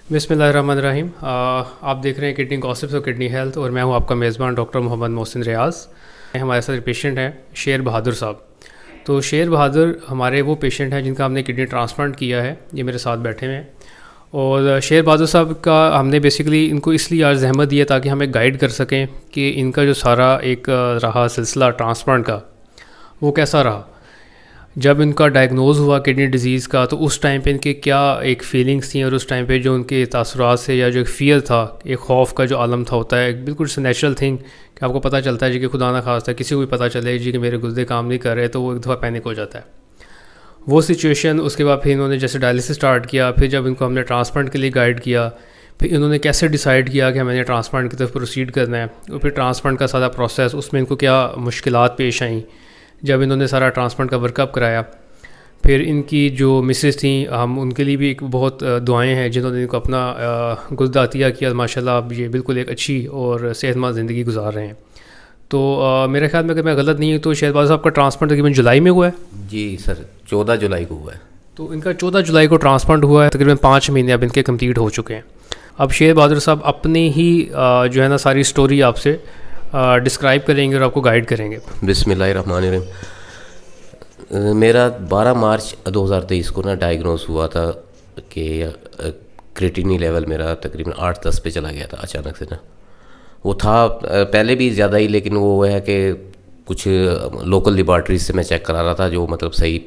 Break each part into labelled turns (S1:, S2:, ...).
S1: बिस्मिल्लाहिर्रहमानिर्रहीम। आप देख रहे हैं किडनी गॉसिप्स और किडनी हेल्थ, और मैं हूं आपका मेज़बान डॉक्टर मोहम्मद मोहसिन रियाज़। हमारे साथ पेशेंट हैं शेर बहादुर साहब। तो शेर बहादुर हमारे वो पेशेंट हैं जिनका हमने किडनी ट्रांसप्लांट किया है। ये मेरे साथ बैठे हुए हैं। और शेर बहादुर साहब का हमने बेसिकली इनको इसलिए आज ज़हमत दिया ताकि हमें गाइड कर सकें कि इनका जो सारा एक रहा सिलसिला ट्रांसप्लांट का, वो कैसा रहा। जब इनका डायग्नोज़ हुआ किडनी डिज़ीज़ का, तो उस टाइम पे इनके क्या एक फ़ीलिंग्स थी, और उस टाइम पे जो उनके तासुरात से या जो एक फ़ियर था, एक खौफ का जो आलम था, होता है बिल्कुल नेचुरल थिंग कि आपको पता चलता है जी कि खुदा ना खास्ता किसी को भी पता चले जी कि मेरे गुर्दे काम नहीं कर रहे, तो वो एक दफ़ा पैनिक हो जाता है। वो सिचुएशन, उसके बाद फिर इन्होंने जैसे डायलिसिस स्टार्ट किया, फिर जब इनको हमने ट्रांसप्लांट के लिए गाइड किया, फिर इन्होंने कैसे डिसाइड किया कि मैंने ट्रांसप्लांट की तरफ प्रोसीड करना है, और फिर ट्रांसप्लांट का सारा प्रोसेस, उसमें इनको क्या मुश्किलात पेश आईं जब इन्होंने सारा ट्रांसप्लांट का वर्कअप कराया। फिर इनकी जो मिसेस थी, हम उनके लिए भी एक बहुत दुआएं हैं जिन्होंने इनको अपना गुर्दा अतिया किया। माशाल्लाह अब ये बिल्कुल एक अच्छी और सेहतमंद ज़िंदगी गुजार रहे हैं। तो मेरे ख्याल में अगर मैं गलत नहीं हूँ तो शहबाज साहब का ट्रांसप्लांट तकरीबन जुलाई में हुआ है।
S2: जी सर, 14 जुलाई को हुआ है।
S1: तो इनका 14 जुलाई को ट्रांसप्लांट हुआ है। तकरीबन 5 महीने अब इनके कंप्लीट हो चुके हैं। अब शेर बहादुर साहब अपनी ही जो है ना सारी स्टोरी आपसे डिस्क्राइब करेंगे और आपको गाइड करेंगे।
S2: बिस्मिल्लाहिर्रहमानिर्रहीम। मेरा 12 मार्च 2023 को ना डायग्नोस हुआ था कि क्रिटिनी लेवल मेरा तकरीबन 8-10 पे चला गया था अचानक से ना। वो था पहले भी ज़्यादा ही, लेकिन वो है कि कुछ लोकल लेबॉर्ट्रीज से मैं चेक करा रहा था जो मतलब सही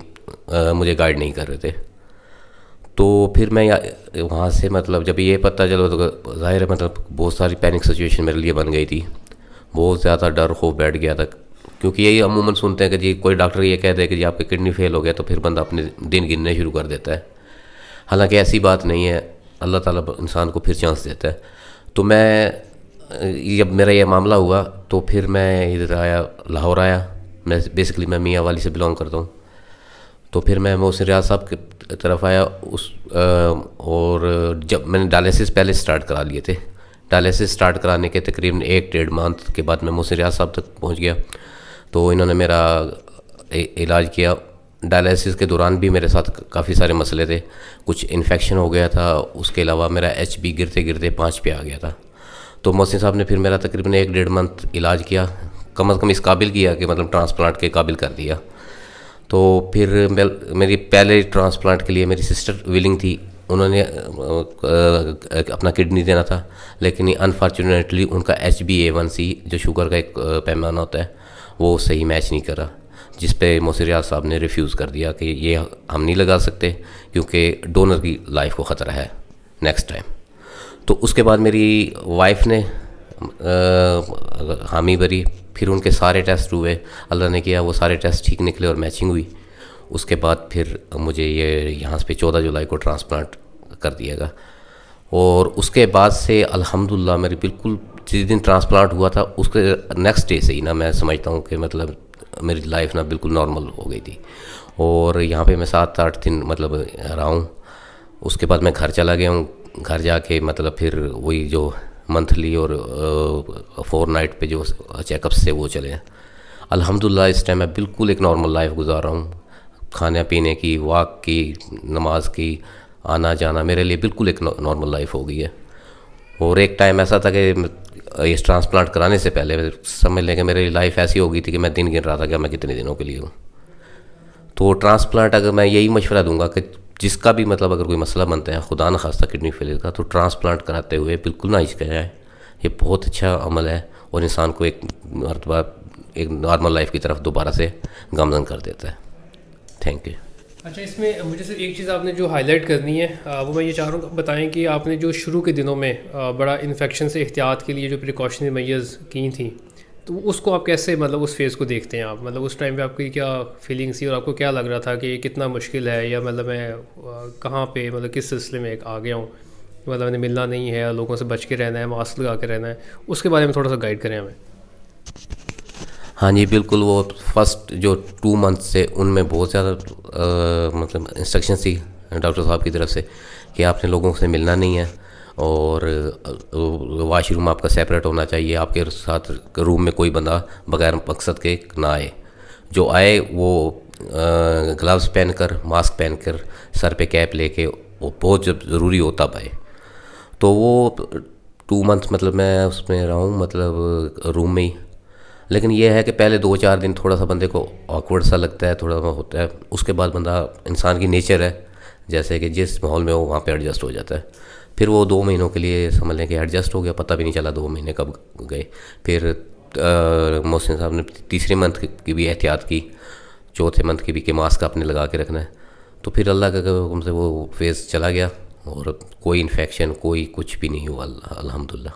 S2: मुझे गाइड नहीं कर रहे थे। तो फिर मैं वहाँ से मतलब जब ये पता चलो तो ज़ाहिर है मतलब बहुत सारी पैनिक सिचुएशन मेरे लिए बन गई थी। बहुत ज़्यादा डर खौफ बैठ गया था, क्योंकि यही अमूमन सुनते हैं कि जी कोई डॉक्टर ये कह दे कि जी आपकी किडनी फेल हो गया तो फिर बंदा अपने दिन गिनने शुरू कर देता है। हालांकि ऐसी बात नहीं है, अल्लाह ताला इंसान को फिर चांस देता है। तो मैं जब मेरा ये मामला हुआ तो फिर मैं इधर आया, लाहौर आया। मैं बेसिकली मैं मियाँ वाली से बिलोंग करता हूँ। तो फिर मैं मोहसिन रियाज साहब की तरफ आया और जब मैंने डायलिसिस पहले स्टार्ट करा लिए थे। डायलिसिस स्टार्ट कराने के तकरीबन 1-1.5 मंथ के बाद मैं मोहसिन रियाज साहब तक पहुँच गया। तो इन्होंने मेरा इलाज किया। डायलिसिस के दौरान भी मेरे साथ काफ़ी सारे मसले थे। कुछ इन्फेक्शन हो गया था, उसके अलावा मेरा HB गिरते गिरते 5 पे आ गया था। तो मोहसिन साहब ने फिर मेरा तकरीबन 1-1.5 मंथ इलाज किया, कम से कम इस काबिल किया कि मतलब ट्रांसप्लांट के काबिल कर दिया। तो फिर मेरी पहले ट्रांसप्लांट के लिए मेरी सिस्टर विलिंग थी, उन्होंने अपना किडनी देना था, लेकिन अनफॉर्चुनेटली उनका HbA1c जो शुगर का एक पैमाना होता है वो सही मैच नहीं करा, जिस पे मोहसिन रियाज साहब ने रिफ्यूज़ कर दिया कि ये हम नहीं लगा सकते क्योंकि डोनर की लाइफ को ख़तरा है नेक्स्ट टाइम। तो उसके बाद मेरी वाइफ ने हामी भरी, फिर उनके सारे टेस्ट हुए, अल्लाह ने किया वो सारे टेस्ट ठीक निकले और मैचिंग हुई। उसके बाद फिर मुझे ये यहाँ पे 14 जुलाई को ट्रांसप्लांट कर दिया गया। और उसके बाद से अल्हम्दुलिल्लाह मेरी बिल्कुल जिस दिन ट्रांसप्लांट हुआ था उसके नेक्स्ट डे से ही ना मैं समझता हूँ कि मतलब मेरी लाइफ ना बिल्कुल नॉर्मल हो गई थी। और यहाँ पे मैं 7-8 दिन मतलब रहा हूँ। उसके बाद मैं घर चला गया हूँ। घर जाके मतलब फिर वही जो मंथली और 4 नाइट पे जो चेकअप्स थे वो चले हैं। अल्हम्दुलिल्लाह इस टाइम मैं बिल्कुल एक नॉर्मल लाइफ गुजार रहा हूँ। खाने पीने की, वॉक की, नमाज की, आना जाना मेरे लिए बिल्कुल एक नॉर्मल लाइफ हो गई है। और एक टाइम ऐसा था कि इस ट्रांसप्लांट कराने से पहले समझ लें कि मेरी लाइफ ऐसी हो गई थी कि मैं दिन गिन रहा था कि मैं कितने दिनों के लिए हूँ। तो ट्रांसप्लांट अगर मैं यही मशवरा दूंगा कि जिसका भी मतलब अगर कोई मसला बनता है, खुदा न खास्ता किडनी फेलियर का, तो ट्रांसप्लांट कराते हुए बिल्कुल ना हिचकिचाए। ये बहुत अच्छा अमल है और इंसान को एक मरतबा एक नॉर्मल लाइफ की तरफ दोबारा से गामजन कर देता है। Thank you.
S1: अच्छा, इसमें मुझे सिर्फ एक चीज़ आपने जो हाईलाइट करनी है वो मैं ये चाह रहा हूँ बताएं कि आपने जो शुरू के दिनों में बड़ा इन्फेक्शन से एहतियात के लिए जो प्रिकॉशनरी मेजर्स की थी, तो उसको आप कैसे मतलब उस फेज़ को देखते हैं आप? मतलब उस टाइम पे आपकी क्या फीलिंग्स थी और आपको क्या लग रहा था कि ये कितना मुश्किल है, या मतलब मैं कहाँ पे मतलब किस सिलसिले में आ गया हूँ, मतलब मैंने मिलना नहीं है, लोगों से बच के रहना है, मास्क लगा के रहना है, उसके बारे में थोड़ा सा गाइड करें हमें।
S2: हाँ जी बिल्कुल। वो फर्स्ट जो 2 मंथ से उनमें बहुत ज़्यादा मतलब इंस्ट्रक्शन थी डॉक्टर साहब की तरफ से कि आपने लोगों से मिलना नहीं है और वाशरूम आपका सेपरेट होना चाहिए, आपके साथ रूम में कोई बंदा बगैर मकसद के ना आए, जो आए वो ग्लव्स पहनकर, मास्क पहनकर, सर पे कैप लेके, वो बहुत जब ज़रूरी हो तब आए। تو وہ 2 months مطلب میں اس میں رہا ہوں مطلب روم میں ہی. لیکن یہ ہے کہ پہلے 2-4 دن تھوڑا سا بندے کو آکورڈ سا لگتا ہے, تھوڑا سا ہوتا ہے. اس کے بعد بندہ, انسان کی نیچر ہے جیسے کہ جس ماحول میں ہو وہاں پہ ایڈجسٹ ہو جاتا ہے. پھر وہ 2 مہینوں کے لیے سمجھ لیں کہ ایڈجسٹ ہو گیا, پتہ بھی نہیں چلا 2 مہینے کب گئے. پھر محسن صاحب نے تیسرے منتھ کی بھی احتیاط کی, چوتھے منتھ کی بھی کہ ماسک آپ نے لگا کے رکھنا ہے. تو پھر اللہ کا حکم سے وہ فیز چلا گیا اور کوئی انفیکشن کوئی کچھ بھی نہیں ہوا الحمدللہ.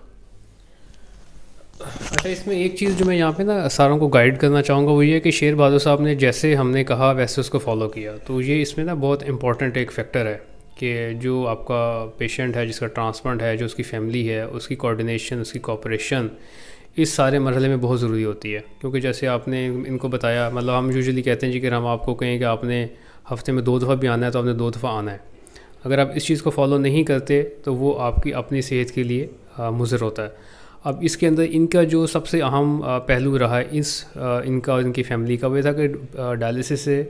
S1: اچھا, اس میں ایک چیز جو میں یہاں پہ نا ساروں کو گائیڈ کرنا چاہوں گا وہ یہ ہے کہ شیر بہادر صاحب نے جیسے ہم نے کہا ویسے اس کو فالو کیا. تو یہ اس میں نا بہت امپورٹنٹ ایک فیکٹر ہے کہ جو آپ کا پیشنٹ ہے جس کا ٹرانسپلانٹ ہے, جو اس کی فیملی ہے, اس کی کوآرڈینیشن, اس کی کوآپریشن اس سارے مرحلے میں بہت ضروری ہوتی ہے. کیونکہ جیسے آپ نے ان کو بتایا, مطلب ہم یوزلی کہتے ہیں جی کہ ہم آپ کو کہیں کہ آپ نے ہفتے میں 2 دفعہ بھی آنا ہے تو آپ نے 2 دفعہ آنا ہے. اگر آپ اس چیز کو فالو نہیں کرتے تو وہ آپ کی اپنی صحت کے لیے مضر ہوتا ہے. اب اس کے اندر ان کا جو سب سے اہم پہلو رہا ہے ان کا اور ان کی فیملی کا, وہ تھا کہ ڈائلسس سے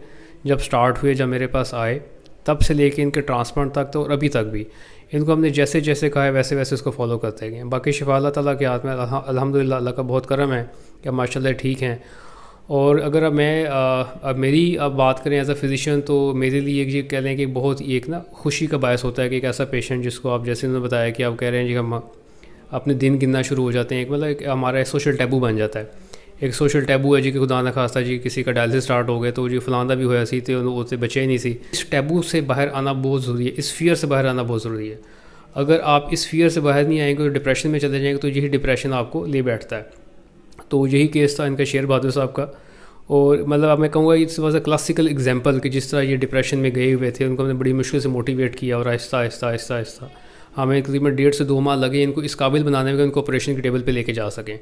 S1: جب سٹارٹ ہوئے, جب میرے پاس آئے تب سے لے کے ان کے ٹرانسپلانٹ تک تو اور ابھی تک بھی ان کو ہم نے جیسے جیسے کہا ہے ویسے ویسے اس کو فالو کرتے گئے. باقی شفا اللہ تعالیٰ کے ہاتھ میں الحمدللہ, اللہ کا بہت کرم ہے کہ ماشاءاللہ ٹھیک ہیں. اور اگر اب میری بات کریں ایز اے فزیشین تو میرے لیے ایک یہ کہہ لیں کہ بہت ایک نا خوشی کا باعث ہوتا ہے کہ ایک ایسا پیشنٹ جس کو آپ جیسے انہوں نے بتایا کہ آپ کہہ رہے ہیں جی ہم اپنے دن گننا شروع ہو جاتے ہیں, ایک مطلب ہمارا سوشل ٹیبو بن جاتا ہے. ایک سوشل ٹیبو ہے جی کہ خدا نہ خواستہ جی کسی کا ڈائلسس سٹارٹ ہو گئے تو جی فلاں بھی ہوا سی تو وہ سے بچے ہی نہیں سی. اس ٹیبو سے باہر آنا بہت ضروری ہے, اس فیئر سے باہر آنا بہت ضروری ہے. اگر آپ اس فیئر سے باہر نہیں آئیں گے, ڈپریشن میں چلے جائیں گے, تو یہی ڈپریشن آپ کو لے بیٹھتا ہے. تو یہی کیس تھا ان کا شیر بہادر صاحب کا. اور مطلب اب میں کہوں گا it's was a classical example کہ جس طرح یہ ڈپریشن میں گئے ہوئے تھے, ان کو ہم نے بڑی مشکل سے موٹیویٹ کیا اور آہستہ آہستہ آہستہ آہستہ ہمیں تقریباً 1.5 سے 2 ماہ لگے ان کو اس قابل بنانے میں کہ ان کو آپریشن کے ٹیبل پہ لے کے جا سکیں.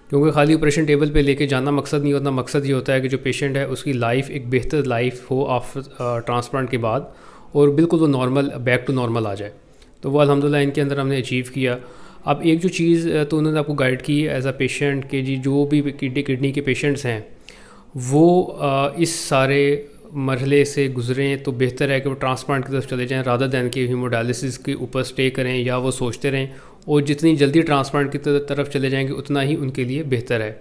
S1: کیونکہ خالی آپریشن ٹیبل پہ لے کے جانا مقصد نہیں ہوتا. مقصد یہ ہوتا ہے کہ جو پیشنٹ ہے اس کی لائف ایک بہتر لائف ہو آفٹر ٹرانسپلانٹ کے بعد, اور بالکل وہ نارمل بیک ٹو نارمل آ جائے. تو وہ الحمدللہ ان کے اندر ہم نے اچیو کیا. اب ایک جو چیز تو انہوں نے آپ کو گائیڈ کی ایز اے پیشنٹ کہ جی جو بھی کڈنی کے پیشنٹس ہیں وہ اس سارے مرحلے سے گزریں تو بہتر ہے کہ وہ ٹرانسپلانٹ کی طرف چلے جائیں رادر دین کہ ہیموڈائلسس کے اوپر سٹے کریں یا وہ سوچتے رہیں. اور جتنی جلدی ٹرانسپلانٹ کی طرف چلے جائیں گے اتنا ہی ان کے لیے بہتر ہے.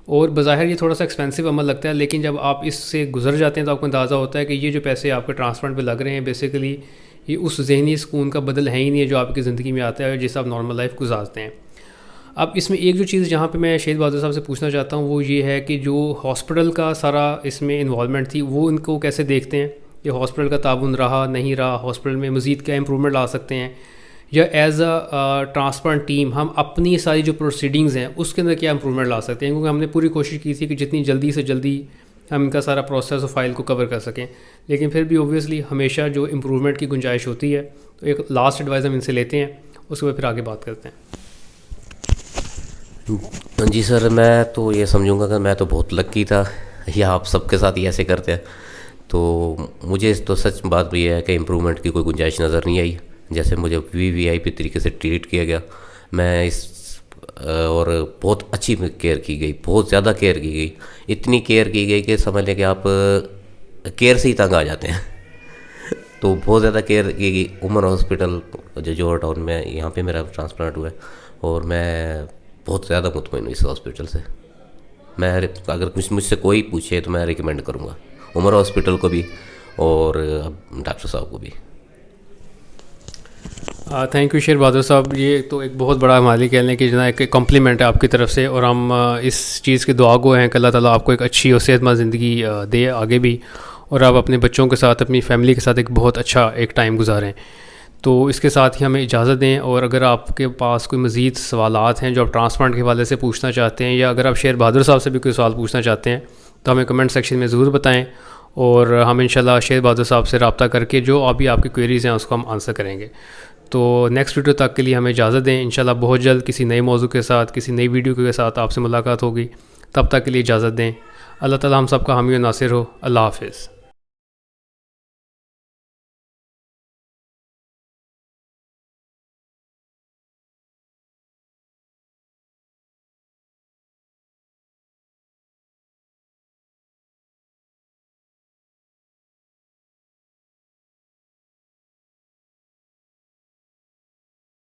S1: اور بظاہر یہ تھوڑا سا ایکسپینسو عمل لگتا ہے, لیکن جب آپ اس سے گزر جاتے ہیں تو آپ کو اندازہ ہوتا ہے کہ یہ جو پیسے آپ کے ٹرانسپلانٹ پہ لگ رہے ہیں بیسیکلی یہ اس ذہنی سکون کا بدل ہے ہی نہیں ہے جو آپ کی زندگی میں آتا ہے جس سے آپ نارمل لائف گزارتے ہیں. اب اس میں ایک جو چیز جہاں پہ میں شہید بہادر صاحب سے پوچھنا چاہتا ہوں وہ یہ ہے کہ جو ہاسپٹل کا سارا اس میں انوالومنٹ تھی وہ ان کو کیسے دیکھتے ہیں, کہ ہاسپٹل کا تعاون رہا نہیں رہا, ہاسپٹل میں مزید کیا امپرومنٹ لا سکتے ہیں, یا ایز اے ٹرانسپلانٹ ٹیم ہم اپنی ساری جو پروسیڈنگز ہیں اس کے اندر کیا امپرومنٹ لا سکتے ہیں. کیونکہ ہم نے پوری کوشش کی تھی کہ جتنی جلدی سے جلدی ہم ان کا سارا پروسیس اور فائل کو کور کر سکیں, لیکن پھر بھی اوبویسلی ہمیشہ جو امپرومنٹ کی گنجائش ہوتی ہے. تو ایک لاسٹ ایڈوائز ہم ان سے لیتے ہیں, اس کے بعد پھر آگے بات کرتے ہیں.
S2: جی سر, میں تو یہ سمجھوں گا کہ میں تو بہت لکی تھا, یا آپ سب کے ساتھ ہی ایسے کرتے ہیں. تو مجھے تو سچ بات بھی ہے کہ امپرومنٹ کی کوئی گنجائش نظر نہیں آئی. جیسے مجھے وی آئی پی طریقے سے ٹریٹ کیا گیا, میں اور بہت اچھی کیئر کی گئی, بہت زیادہ کیئر کی گئی. اتنی کیئر کی گئی کہ سمجھ لیں کہ آپ کیئر سے ہی تنگ آ جاتے ہیں. تو بہت زیادہ کیئر کی گئی. عمر ہاسپٹل جو جوہر ٹاؤن میں, یہاں پہ میرا ٹرانسپلانٹ ہوا ہے, اور میں بہت زیادہ مطمئن ہوں اس ہاسپٹل سے. میں اگر مجھ سے کوئی پوچھے تو میں ریکمینڈ کروں گا عمر ہاسپٹل کو بھی اور ڈاکٹر صاحب کو بھی.
S1: تھینک یو شیر بہادر صاحب. یہ تو ایک بہت بڑا ہمارے کہہ لیں کہ جناب ایک کمپلیمنٹ ہے آپ کی طرف سے, اور ہم اس چیز کے دعا گو ہیں کہ اللہ تعالیٰ آپ کو ایک اچھی اور صحت مند زندگی دے آگے بھی, اور آپ اپنے بچوں کے ساتھ اپنی فیملی کے ساتھ ایک بہت اچھا ایک ٹائم گزاریں. تو اس کے ساتھ ہی ہمیں اجازت دیں, اور اگر آپ کے پاس کوئی مزید سوالات ہیں جو آپ ٹرانسپلانٹ کے حوالے سے پوچھنا چاہتے ہیں, یا اگر آپ شیر بہادر صاحب سے بھی کوئی سوال پوچھنا چاہتے ہیں تو ہمیں کمنٹ سیکشن میں ضرور بتائیں, اور ہم انشاءاللہ شیر بہادر صاحب سے رابطہ کر کے جو ابھی آپ کی کوئریز ہیں اس کو ہم آنسر کریں گے. تو نیکسٹ ویڈیو تک کے لیے ہمیں اجازت دیں. انشاءاللہ بہت جلد کسی نئے موضوع کے ساتھ کسی نئی ویڈیو کے ساتھ آپ سے ملاقات ہوگی. تب تک کے لیے اجازت دیں. اللہ تعالیٰ ہم سب کا حامی و ناصر ہو. اللہ حافظ.